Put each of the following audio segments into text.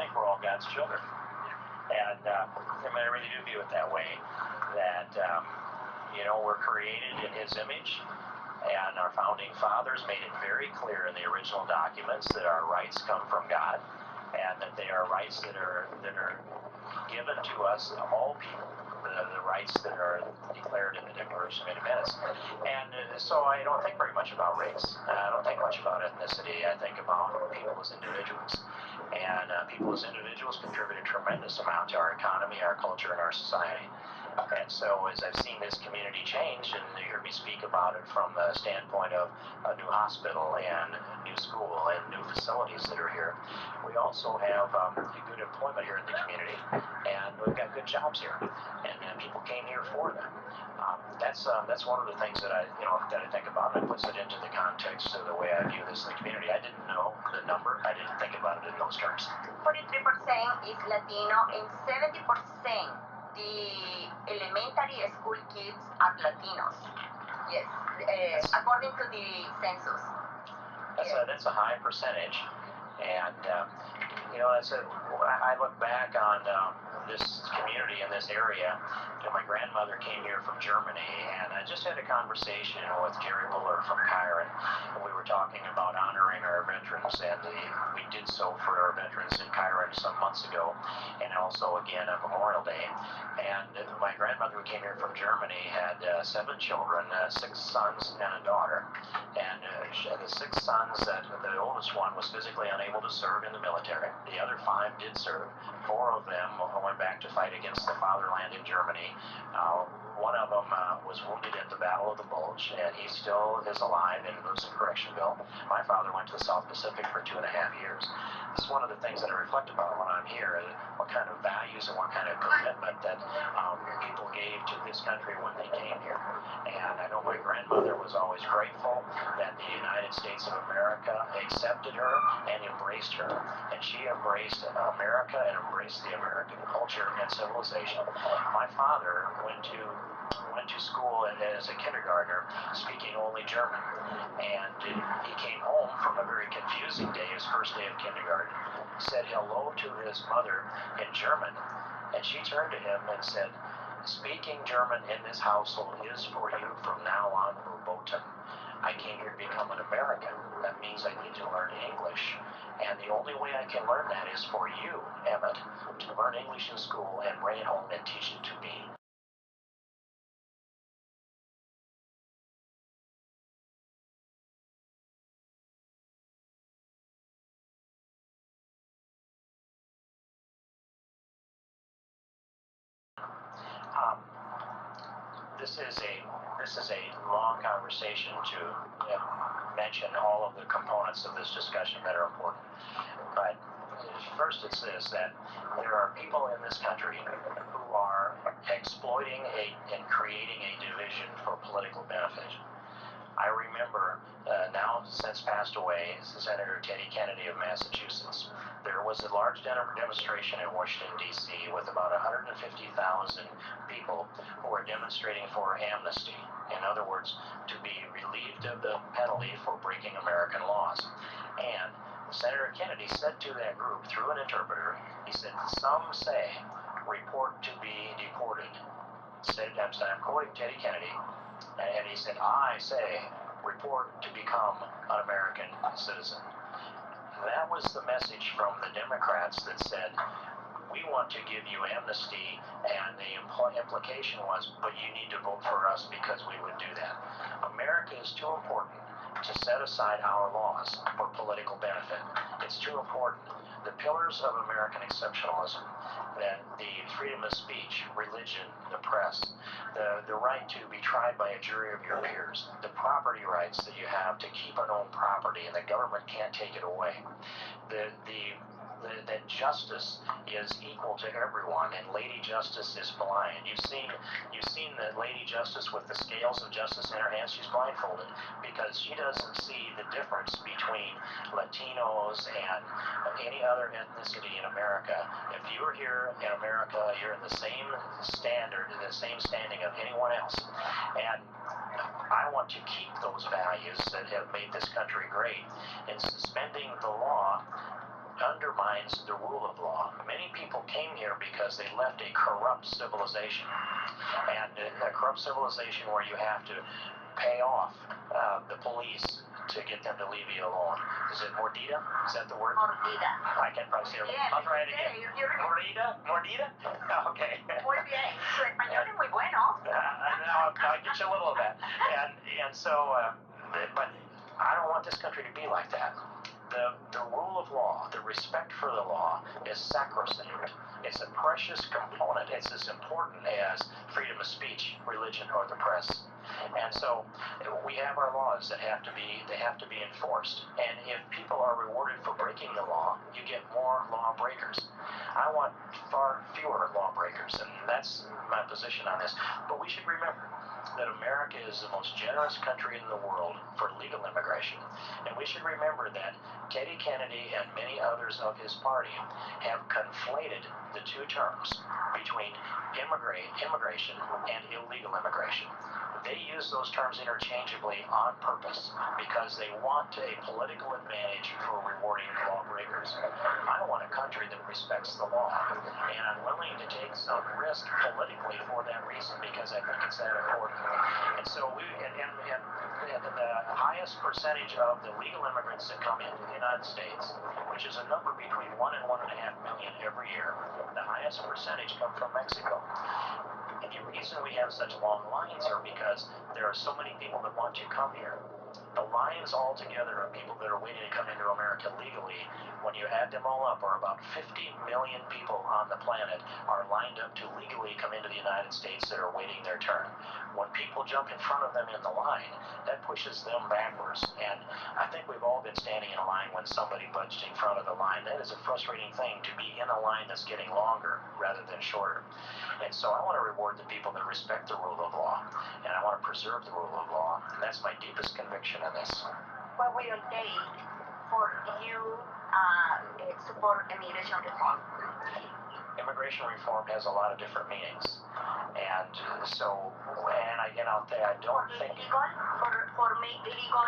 think we're all God's children. And I really do view it that way, that, we're created in His image, and our founding fathers made it very clear in the original documents that our rights come from God, and that they are rights that are given to us, all people, the rights that are declared in the Declaration of Independence. And so I don't think very much about race. I don't think much about ethnicity. I think about people as individuals. And people as individuals contribute a tremendous amount to our economy, our culture, and our society. And so as I've seen this community change, and you heard me speak about it from the standpoint of a new hospital and a new school and new facilities that are here, we also have good employment here in the community, and we've got good jobs here, and people came here for them. That's one of the things that I think about, and it puts it into the context of the way I view this in the community. I didn't know the number. I didn't think about it in those terms. 43% is Latino, and 70% the elementary school kids are Latinos. Yes, according to the census. That's a high percentage, and I look back on this community in this area. My grandmother came here from Germany, and I just had a conversation with Jerry Buller from Chiron, and we were talking about honoring our veterans, and we did so for our veterans in Chiron some months ago, and also again on Memorial Day. And my grandmother, who came here from Germany, had 7 children, 6 sons and a daughter. And the 6 sons, the oldest one was physically unable to serve in the military. The other 5 did serve. 4 of them went back to fight against the fatherland in Germany. One of them was wounded at the Battle of the Bulge, and he still is alive and lives in Correctionville. My father went to the South Pacific for 2.5 years. This is one of the things that I reflect about when I'm here, what kind of values and what kind of commitment that people gave to this country when they came here. And I know my grandmother was always grateful that the United States of America accepted her and embraced her. And she embraced America and embraced the American culture and civilization. My father went to school as a kindergartner speaking only German, and he came home from a very confusing day, his first day of kindergarten, said hello to his mother in German, and she turned to him and said, "Speaking German in this household is for you from now on verboten. I came here to become an American. That means I need to learn English. And the only way I can learn that is for you, Emmett, to learn English in school and bring it home and teach it to me." This is a long conversation to mention all of the components of this discussion that are important. But first it's this, that there are people in this country who are exploiting and creating a division for political benefit. I remember, now since passed away, Senator Teddy Kennedy of Massachusetts. There was a large demonstration in Washington, D.C. with about 150,000 people who were demonstrating for amnesty. In other words, to be relieved of the penalty for breaking American laws. And Senator Kennedy said to that group through an interpreter, he said, "Some say report to be deported." I'm quoting Teddy Kennedy, and he said, "I say report to become an American citizen." That was the message from the Democrats that said, we want to give you amnesty, and the implication was, but you need to vote for us because we would do that. America is too important to set aside our laws for political benefit. It's too important. The pillars of American exceptionalism, that the freedom of speech, religion, the press, the right to be tried by a jury of your peers, the property rights that you have to keep and own property, and the government can't take it away, that justice is equal to everyone, and Lady Justice is blind. You've seen the Lady Justice with the scales of justice in her hands. She's blindfolded because she doesn't see the difference between Latinos and any other ethnicity in America. If you're here in America, you're in the same standard, the same standing of anyone else. And I want to keep those values that have made this country great. And suspending the law under undermines the rule of law. Many people came here because they left a corrupt civilization, and a corrupt civilization where you have to pay off the police to get them to leave you alone. Is it mordida? Is that the word? Mordida. I can't probably say it. I'll try it again. Mordida? Mordida? Okay. Muy bien. Su español es muy bueno. I'll get you a little of that. And so, but I don't want this country to be like that. The rule of law, the respect for the law is sacrosanct. It's a precious component. It's as important as freedom of speech, religion, or the press. And so we have our laws that have to be enforced. And if people are rewarded for breaking the law, you get more lawbreakers. I want far fewer lawbreakers, and that's my position on this. But we should remember that America is the most generous country in the world for legal immigration. And we should remember that Teddy Kennedy and many others of his party have conflated the two terms between immigration and illegal immigration. They use those terms interchangeably on purpose because they want a political advantage for rewarding lawbreakers. I want a country that respects the law, and I'm willing to take some risk politically for that reason because I think it's that important. And so the highest percentage of the legal immigrants that come into the United States, which is a number between 1 and 1.5 million every year, the highest percentage come from Mexico. And the reason we have such long lines are because there are so many people that want to come here. The lines altogether of people that are waiting to come into America legally, when you add them all up, are about 50 million people on the planet are lined up to legally come into the United States that are waiting their turn. When people jump in front of them in the line, that pushes them backwards. And I think we've all been standing in a line when somebody budged in front of the line. That is a frustrating thing, to be in a line that's getting longer rather than shorter. And so I want to reward the people that respect the rule of law, and I want to preserve the rule of law, and that's my deepest conviction in this. What will it take for you support immigration reform? Immigration reform has a lot of different meanings, and so, and I don't think... For make legal,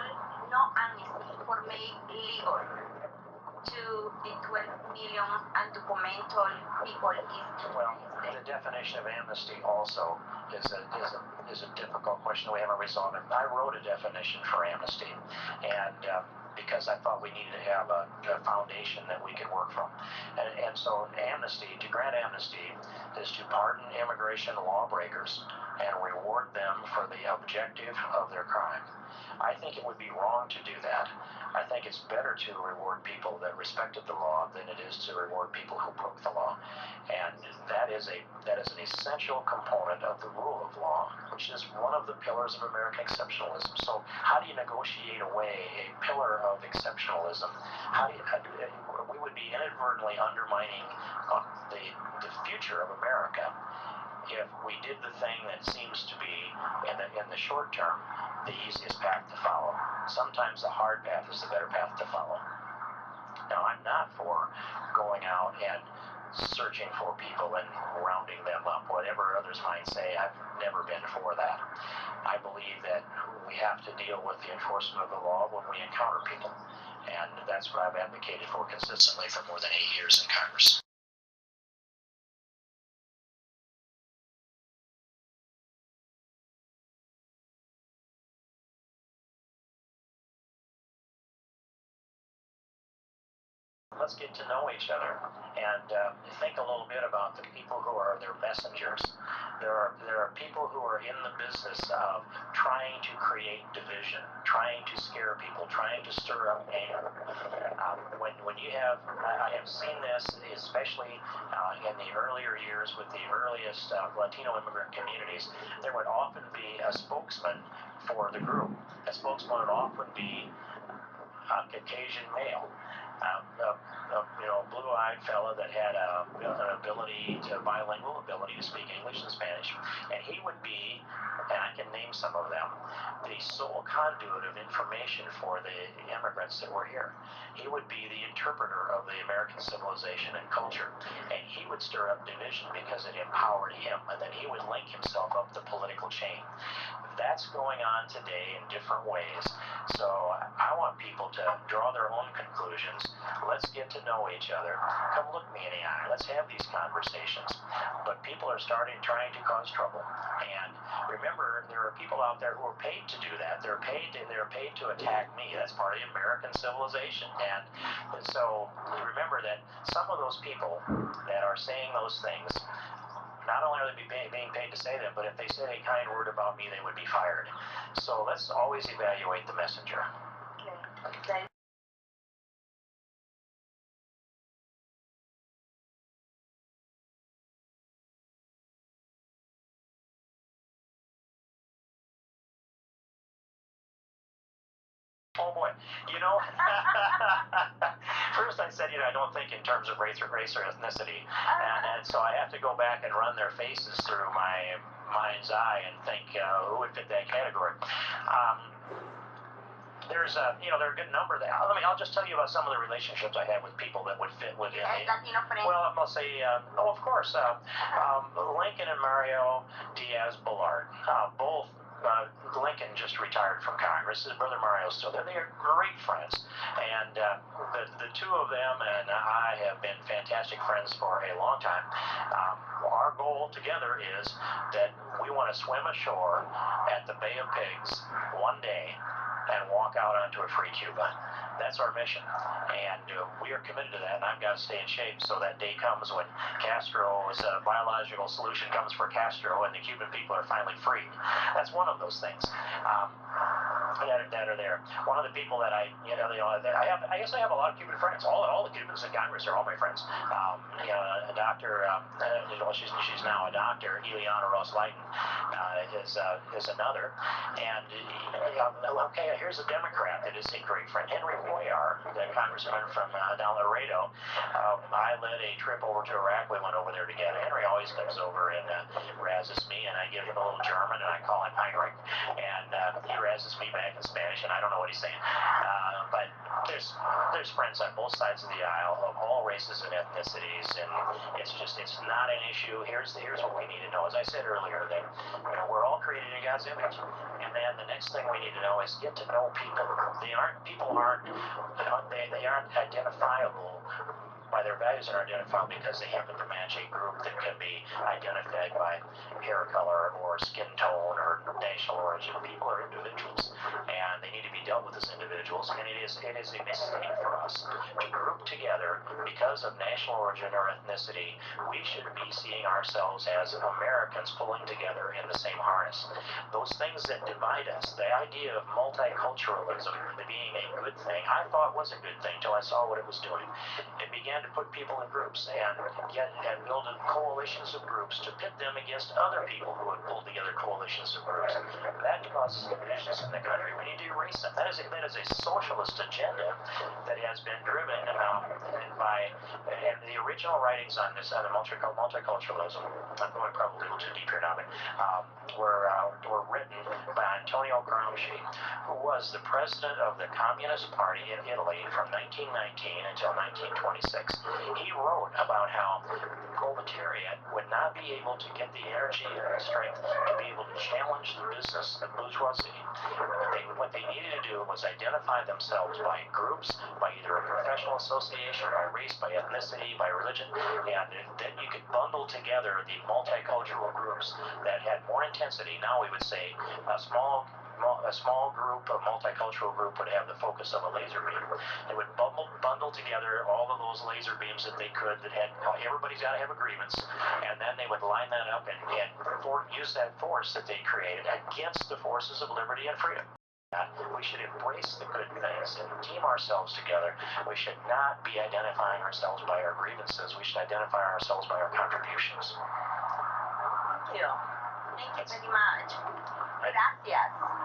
no amnesty, for make legal to the 12 million undocumented people is... Well, the definition of amnesty also is a difficult question we haven't resolved. I wrote a definition for amnesty, and because I thought we needed to have a foundation that we could work from. And so amnesty, to grant amnesty, is to pardon immigration lawbreakers and reward them for the objective of their crime. I think it would be wrong to do that. I think it's better to reward people that respected the law than it is to reward people who broke the law. And that is an essential component of the rule of law, which is one of the pillars of American exceptionalism. So how do you negotiate away a pillar of exceptionalism? We would be inadvertently undermining the future of America if we did the thing that seems to be, in the short term, the easiest path to follow. Sometimes the hard path is the better path to follow. Now, I'm not for going out and searching for people and rounding them up, whatever others might say. I've never been for that. I believe that we have to deal with the enforcement of the law when we encounter people. And that's what I've advocated for consistently for more than 8 years in Congress. Let's get to know each other and think a little bit about the people who are their messengers. There are people who are in the business of trying to create division, trying to scare people, trying to stir up anger. When you have, I have seen this, especially in the earlier years with the earliest Latino immigrant communities, there would often be a spokesman for the group. A spokesman would often be a Caucasian male. Blue-eyed fella that had an bilingual ability to speak English and Spanish, and he would be, and I can name some of them, the sole conduit of information for the immigrants that were here. He would be the interpreter of the American civilization and culture, and he would stir up division because it empowered him, and then he would link himself up the political chain. That's going on today in different ways. So I want people to draw their own conclusions. Let's get to know each other. Come look me in the eye. Let's have these conversations. But people are trying to cause trouble. And remember, there are people out there who are paid to do that. They're paid to attack me. That's part of the American civilization. And so remember that some of those people that are saying those things, not only are they being paid to say them, but if they said a kind word about me, they would be fired. So let's always evaluate the messenger. Okay. Oh boy, first I said, I don't think in terms of race or ethnicity, and so I have to go back and run their faces through my mind's eye and think who would fit that category. There's there are a good number that, I'll just tell you about some of the relationships I have with people that would fit within the, Latino friends. well, I'll say, of course, Lincoln and Mario Diaz-Balart, both. Lincoln just retired from Congress. His brother Mario's still there. They are great friends, and the two of them and I have been fantastic friends for a long time. Our goal together is that we want to swim ashore at the Bay of Pigs one day and walk out onto a free Cuba. That's our mission, and we are committed to that, and I've got to stay in shape so that day comes when Castro's biological solution comes for Castro and the Cuban people are finally free. That's one of those things that are there. One of the people that I guess I have a lot of Cuban friends. All the Cubans in Congress are all my friends. A doctor, she's now a doctor, Ileana Ross-Leighton, is another. And okay, here's a Democrat that is a great friend, Henry Cuellar, the congressman from down Laredo. I led a trip over to Iraq. We went over there together. Henry always comes over and razzes me, and I give him a little German, and I call him Heinrich, and he razzes me back in Spanish, and I don't know what he's saying. But there's friends on both sides of the aisle of all races and ethnicities, and it's not an issue. Here's what we need to know. As I said earlier, that we're all created in God's image, and then the next thing we need to know is get to know people. People aren't identifiable by their values, are identifiable because they happen to match a group that can be identified by hair color or skin tone or national origin. People are individuals, and they need to be dealt with as individuals, and it is a mistake for us to group together because of national origin or ethnicity. We should be seeing ourselves as Americans pulling together in the same harness. Those things that divide us, the idea of multiculturalism being a good thing, I thought was a good thing till I saw what it was doing. It began to put people in groups and build coalitions of groups to pit them against other people who would pull together coalitions of groups. That causes divisions in the country. We need to erase them. That is a socialist agenda that has been driven by the original writings on this, on the multiculturalism. I'm going probably a little too deep here now, but were written by Antonio Gramsci, who was the president of the Communist Party in Italy from 1919 until 1926. He wrote about how the proletariat would not be able to get the energy and the strength to be able to challenge the business of bourgeoisie. What they needed to do was identify themselves by groups, by either a professional association, by race, by ethnicity, by religion, and then you could bundle together the multicultural groups that had more intensity. Now we would say a small group, a multicultural group, would have the focus of a laser beam. They would bundle together all of those laser beams that they could, that had, everybody's got to have a grievance, and then they would line that up and use that force that they created against the forces of liberty and freedom. We should embrace the good things and team ourselves together. We should not be identifying ourselves by our grievances. We should identify ourselves by our contributions. Thank you. Thank you very much. Gracias.